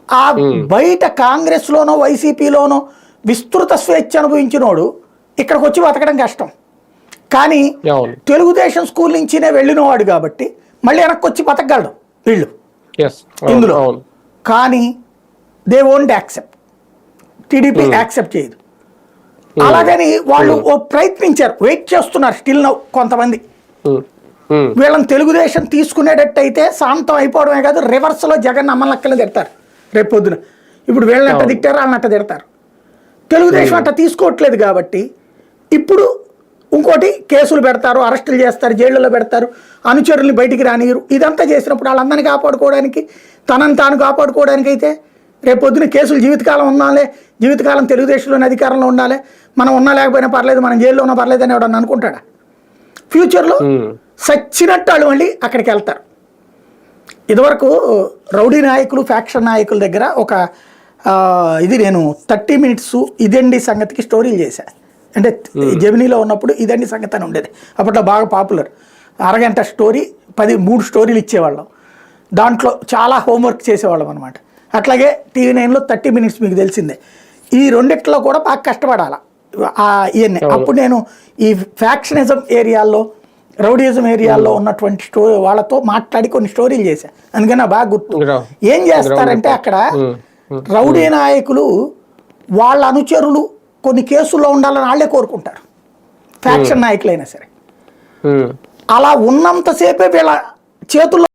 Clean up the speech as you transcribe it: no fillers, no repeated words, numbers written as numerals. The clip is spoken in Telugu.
ఆ బయట కాంగ్రెస్లోనో వైసీపీలోనో విస్తృత స్వేచ్ఛ అనుభవించినోడు ఇక్కడికి వచ్చి బతకడం కష్టం. కానీ తెలుగుదేశం స్కూల్ నుంచినే వెళ్ళినవాడు కాబట్టి మళ్ళీ వెనక్కి వచ్చి బతకగలడు వీళ్ళు ఇందులో. కానీ they won't accept, TDP accept చేయదు. అలాగని వాళ్ళు ప్రయత్నించారు, వెయిట్ చేస్తున్నారు స్టిల్ నౌ కొంతమంది. వీళ్ళని తెలుగుదేశం తీసుకునేటట్టయితే శాంతం అయిపోవడమే కాదు, రివర్స్లో జగన్ అమ్మలక్కలు తిడతారు రేపు పొద్దున. ఇప్పుడు వీళ్ళని అట్ట తిట్టారు, వాళ్ళని అట్ట తిడతారు. తెలుగుదేశం అట్ట తీసుకోవట్లేదు కాబట్టి ఇప్పుడు ఇంకోటి కేసులు పెడతారు, అరెస్టులు చేస్తారు, జైళ్ళలో పెడతారు, అనుచరుల్ని బయటికి రానియరు. ఇదంతా చేసినప్పుడు వాళ్ళందరినీ కాపాడుకోవడానికి, తనని తాను కాపాడుకోవడానికి అయితే రేపు పొద్దున కేసులు జీవితకాలం ఉండాలి, జీవితకాలం తెలుగుదేశంలోని అధికారంలో ఉండాలి, మనం ఉన్నా లేకపోయినా పర్లేదు, మనం జైల్లో ఉన్నా పర్లేదు అని ఎవడన్నా అనుకుంటాడా? ఫ్యూచర్లో సచ్చినట్టు వాళ్ళు మళ్ళీ అక్కడికి వెళ్తారు. ఇదివరకు రౌడీ నాయకులు, ఫ్యాక్షన్ నాయకుల దగ్గర ఒక ఇది నేను 30 minutes ఇదండి సంగతికి స్టోరీలు చేశా. అంటే జెమినీలో ఉన్నప్పుడు ఇదండి సంగతి అని ఉండేది, అప్పట్లో బాగా పాపులర్. అరగంట స్టోరీ 3 స్టోరీలు ఇచ్చేవాళ్ళం, దాంట్లో చాలా హోంవర్క్ చేసేవాళ్ళం అనమాట. అట్లాగే TV9లో 30 minutes మీకు తెలిసిందే. ఈ రెండిట్లో కూడా బాగా కష్టపడాలి ఇవన్నీ. అప్పుడు నేను ఈ ఫ్యాక్షనిజం ఏరియాల్లో, రౌడీయిజం ఏరియాల్లో ఉన్నటువంటి వాళ్ళతో మాట్లాడి కొన్ని స్టోరీలు చేశా, అందుకని నాకు బాగా గుర్తు. ఏం చేస్తారంటే అక్కడ రౌడీ నాయకులు వాళ్ళ అనుచరులు కొన్ని కేసుల్లో ఉండాలని వాళ్ళే కోరుకుంటారు, ఫ్యాక్షన్ నాయకులైనా సరే. అలా ఉన్నంతసేపే వీళ్ళ చేతుల్లో